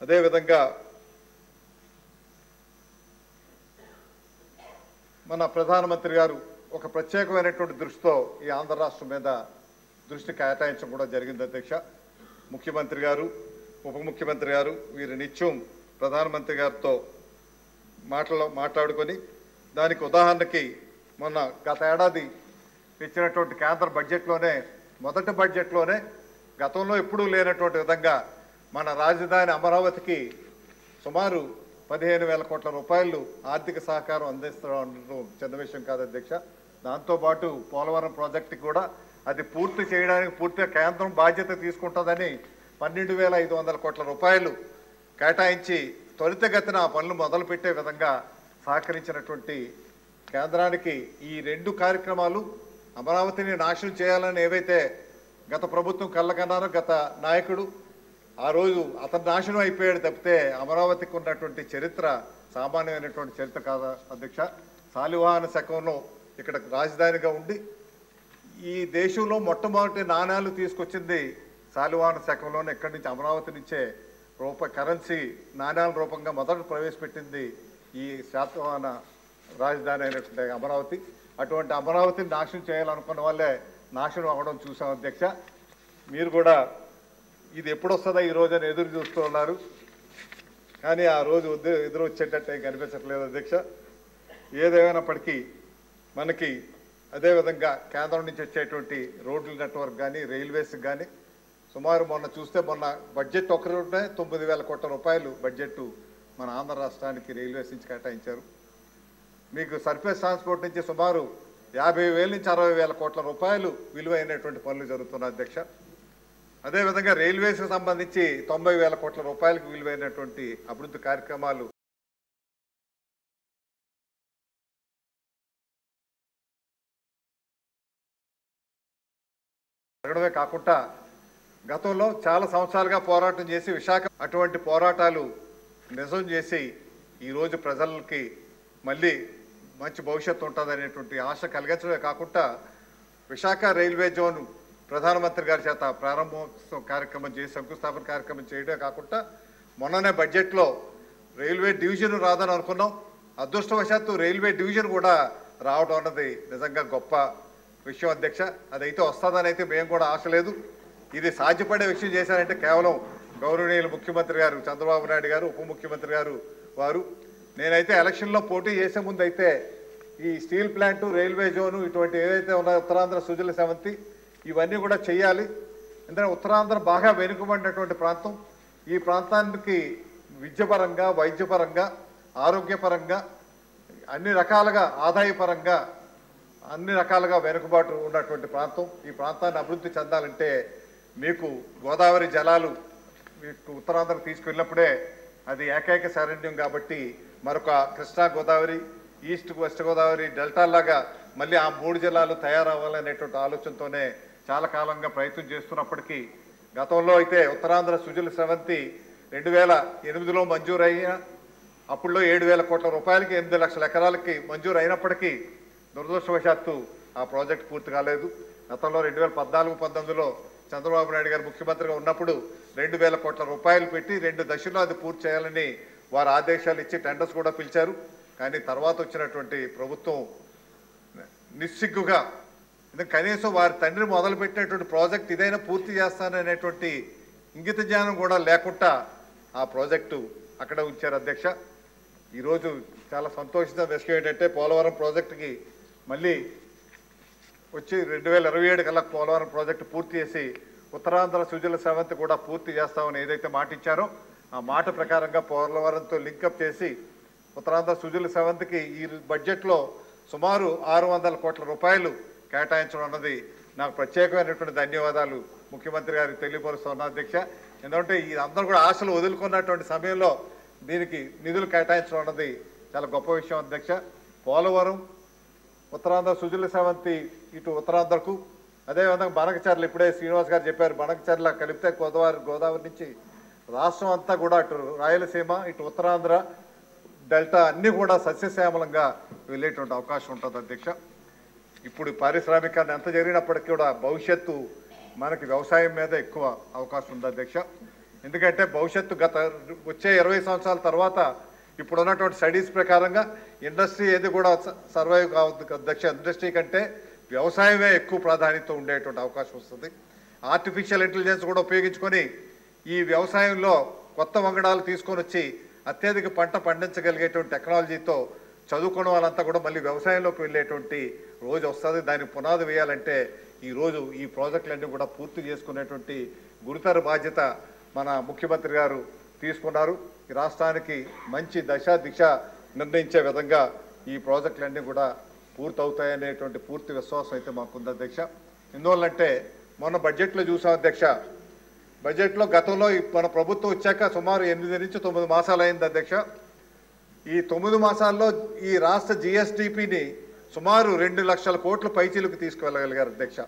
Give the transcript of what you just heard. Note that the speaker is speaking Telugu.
అదేవిధంగా మన ప్రధానమంత్రి గారు ఒక ప్రత్యేకమైనటువంటి దృష్టితో ఈ ఆంధ్ర రాష్ట్రం మీద దృష్టి కేటాయించడం కూడా జరిగింది అధ్యక్ష. ముఖ్యమంత్రి గారు, ఉప ముఖ్యమంత్రి గారు వీరు నిత్యం ప్రధానమంత్రి గారితో మాట్లాడుకొని దానికి ఉదాహరణకి మొన్న గత ఏడాది ఇచ్చినటువంటి కేంద్ర బడ్జెట్లోనే మొదటి బడ్జెట్లోనే గతంలో ఎప్పుడూ లేనటువంటి విధంగా మన రాజధాని అమరావతికి సుమారు 15,000 కోట్ల రూపాయలు ఆర్థిక సహకారం అందిస్తడం చిన్న విషయం కాదు అధ్యక్ష. దాంతోపాటు పోలవరం ప్రాజెక్టు కూడా అది పూర్తి చేయడానికి పూర్తిగా కేంద్రం బాధ్యత తీసుకుంటుందని 12,500 కోట్ల రూపాయలు కేటాయించి త్వరితగతిన ఆ పనులు మొదలుపెట్టే విధంగా సహకరించినటువంటి కేంద్రానికి ఈ రెండు కార్యక్రమాలు అమరావతిని నాశనం చేయాలని ఏవైతే గత ప్రభుత్వం కళ్ళకన్నారో గత నాయకుడు ఆ రోజు అతను నాశనం అయిపోయాడు తప్పితే అమరావతికి ఉన్నటువంటి చరిత్ర సామాన్యమైనటువంటి చరిత్ర కాదా అధ్యక్ష. శాలివాహన శకంలో ఇక్కడ రాజధానిగా ఉండి ఈ దేశంలో మొట్టమొదటి నాణ్యాలు తీసుకొచ్చింది శాలివాహన శకంలోనే. ఇక్కడి నుంచి అమరావతి నుంచే కరెన్సీ నాణ్యాల రూపంగా మొదట ప్రవేశపెట్టింది ఈ శాతవాహన రాజధాని అయినటువంటి అమరావతి. అటువంటి అమరావతిని నాశనం చేయాలనుకున్న వాళ్ళే నాశనం అవ్వడం చూసాం అధ్యక్ష. మీరు కూడా ఇది ఎప్పుడు వస్తుందా ఈ రోజు అని ఎదురు చూస్తూ ఉన్నారు, కానీ ఆ రోజు ఎదురు వచ్చేటట్టు కనిపించట్లేదు అధ్యక్ష. ఏదేమైనప్పటికీ మనకి అదేవిధంగా కేంద్రం నుంచి వచ్చేటువంటి రోడ్ల నెట్వర్క్ కానీ రైల్వేస్ కానీ సుమారు మొన్న చూస్తే మొన్న బడ్జెట్ ఒకటే 9,000 కోట్ల రూపాయలు బడ్జెట్ మన ఆంధ్ర రాష్ట్రానికి రైల్వేస్ నుంచి కేటాయించారు. మీకు సర్ఫేస్ ట్రాన్స్పోర్ట్ నుంచి సుమారు 50,000 నుంచి 60,000 కోట్ల రూపాయలు విలువైనటువంటి పనులు జరుగుతున్నాయి అధ్యక్ష. అదేవిధంగా రైల్వేస్కి సంబంధించి 90,000 కోట్ల రూపాయలకు విలువైనటువంటి అభివృద్ధి కార్యక్రమాలు జరగడమే కాకుండా గతంలో చాలా సంవత్సరాలుగా పోరాటం చేసి విశాఖ అటువంటి పోరాటాలు నిజం చేసి ఈరోజు ప్రజలకి మళ్ళీ మంచి భవిష్యత్తు ఉంటుందనేటువంటి ఆశ కలిగించడమే కాకుండా విశాఖ రైల్వే జోన్ ప్రధానమంత్రి గారి చేత ప్రారంభోత్సవ కార్యక్రమం చేసి శంకుస్థాపన కార్యక్రమం చేయడమే కాకుండా మొన్ననే బడ్జెట్లో రైల్వే డివిజన్ రాదని అనుకున్నాం. అదృష్టవశాత్తు రైల్వే డివిజన్ కూడా రావడం అన్నది నిజంగా గొప్ప విషయం అధ్యక్ష. అదైతే వస్తుందని అయితే మేము కూడా ఆశ లేదు. ఇది సాధ్యపడే విషయం చేశారంటే కేవలం గౌరవనీయులు ముఖ్యమంత్రి గారు చంద్రబాబు నాయుడు గారు, ఉప ముఖ్యమంత్రి గారు వారు. నేనైతే ఎలక్షన్లో పోటీ చేసే ముందు అయితే ఈ స్టీల్ ప్లాంటు, రైల్వే జోను ఇటువంటి ఏదైతే ఉన్నాయో ఉత్తరాంధ్ర సుజల సెవంతి ఇవన్నీ కూడా చేయాలి. ఎందుకంటే ఉత్తరాంధ్ర బాగా వెనుకబడినటువంటి ప్రాంతం. ఈ ప్రాంతానికి విద్యపరంగా, వైద్యపరంగా, ఆరోగ్యపరంగా అన్ని రకాలుగా, ఆదాయపరంగా అన్ని రకాలుగా వెనుకబాటు ఉన్నటువంటి ప్రాంతం. ఈ ప్రాంతాన్ని అభివృద్ధి చెందాలంటే మీకు గోదావరి జలాలు మీకు ఉత్తరాంధ్రకు తీసుకెళ్ళినప్పుడే అది ఏకైక శరణ్యం. కాబట్టి మరొక కృష్ణా గోదావరి, ఈస్ట్ వెస్ట్ గోదావరి డెల్టాలాగా మళ్ళీ ఆ 3 జిల్లాలు తయారవ్వాలనేటువంటి ఆలోచనతోనే చాలా కాలంగా ప్రయత్నం చేస్తున్నప్పటికీ గతంలో అయితే ఉత్తరాంధ్ర సుజల స్రవంతి 2008లో మంజూరయ్య అప్పుడులో 7,000 కోట్ల రూపాయలకి 8 లక్షల ఎకరాలకి మంజూరు అయినప్పటికీ దురదృష్టవశాత్తు ఆ ప్రాజెక్టు పూర్తి కాలేదు. గతంలో 2014-19లో చంద్రబాబు నాయుడు గారు ముఖ్యమంత్రిగా ఉన్నప్పుడు 2,000 కోట్ల రూపాయలు పెట్టి 2 దశల్లో అది పూర్తి చేయాలని వారు ఆదేశాలు ఇచ్చి టెండర్స్ కూడా పిలిచారు. కానీ తర్వాత వచ్చినటువంటి ప్రభుత్వం నిస్సిగ్గుగా కనీసం వారి తండ్రి మొదలుపెట్టినటువంటి ప్రాజెక్ట్ ఇదైనా పూర్తి చేస్తాననేటువంటి ఇంగిత జ్ఞానం కూడా లేకుండా ఆ ప్రాజెక్టు అక్కడ ఉంచారు అధ్యక్ష. ఈరోజు చాలా సంతోషించిన విషయం ఏంటంటే పోలవరం ప్రాజెక్టుకి మళ్ళీ వచ్చి 2027 కల్లా పోలవరం ప్రాజెక్టు పూర్తి చేసి ఉత్తరాంధ్ర సుజల స్రవంతి కూడా పూర్తి చేస్తామని ఏదైతే మాట ఇచ్చారో ఆ మాట ప్రకారంగా పోలవరంతో లింకప్ చేసి ఉత్తరాంధ్ర సుజల స్రవంతికి ఈ బడ్జెట్లో సుమారు 600 కోట్ల రూపాయలు కేటాయించడం అన్నది నాకు ప్రత్యేకమైనటువంటి ధన్యవాదాలు ముఖ్యమంత్రి గారికి తెలియపరుస్తున్నా అధ్యక్ష. ఎందుకంటే ఈ అందరూ కూడా ఆశలు వదులుకున్నటువంటి సమయంలో దీనికి నిధులు కేటాయించడం అన్నది చాలా గొప్ప విషయం అధ్యక్ష. పోలవరం, ఉత్తరాంధ్ర సుజల స్రవంతి ఇటు ఉత్తరాంధ్రకు, అదేవిధంగా బనకచర్ల ఇప్పుడే శ్రీనివాస్ గారు చెప్పారు, బనకచర్ల కలిపితే గోదావరి నుంచి రాష్ట్రం అంతా కూడా అటు రాయలసీమ, ఇటు ఉత్తరాంధ్ర డెల్టా అన్నీ కూడా సస్యశ్యామలంగా వెళ్ళేటువంటి అవకాశం ఉంటుంది అధ్యక్ష. ఇప్పుడు పారిశ్రామికాన్ని ఎంత జరిగినప్పటికీ కూడా భవిష్యత్తు మనకి వ్యవసాయం మీద ఎక్కువ అవకాశం ఉంది అధ్యక్ష. ఎందుకంటే భవిష్యత్తు వచ్చే 20 సంవత్సరాల తర్వాత ఇప్పుడున్నటువంటి స్టడీస్ ప్రకారంగా ఇండస్ట్రీ ఏది కూడా సర్వైవ్ కావద్దు అధ్యక్ష. ఇండస్ట్రీ కంటే వ్యవసాయమే ఎక్కువ ప్రాధాన్యత ఉండేటువంటి అవకాశం వస్తుంది. ఆర్టిఫిషియల్ ఇంటెలిజెన్స్ కూడా ఉపయోగించుకొని ఈ వ్యవసాయంలో కొత్త వంగడాలు తీసుకొని వచ్చి అత్యధిక పంట పండించగలిగేటువంటి టెక్నాలజీతో చదువుకున్న వాళ్ళంతా కూడా మళ్ళీ వ్యవసాయంలోకి వెళ్ళేటువంటి రోజు వస్తుంది. దానికి పునాది వేయాలంటే ఈరోజు ఈ ప్రాజెక్టులన్నీ కూడా పూర్తి చేసుకునేటువంటి గురుతర బాధ్యత మన ముఖ్యమంత్రి గారు తీసుకున్నారు. ఈ రాష్ట్రానికి మంచి దిశ నిర్ణయించే విధంగా ఈ ప్రాజెక్టులన్నీ కూడా పూర్తవుతాయనేటువంటి పూర్తి విశ్వాసం అయితే మాకుంది అధ్యక్ష. ఎందువల్లంటే మొన్న బడ్జెట్లో చూసాం అధ్యక్ష. బడ్జెట్లో గతంలో మన ప్రభుత్వం వచ్చాక సుమారు 8 నుంచి 9 మాసాలు అయింది అధ్యక్ష. ఈ 9 మాసాల్లో ఈ రాష్ట్ర జిఎస్డిపిని సుమారు 2 లక్షల కోట్ల పైచీలకు తీసుకువెళ్ళగలిగారు అధ్యక్ష.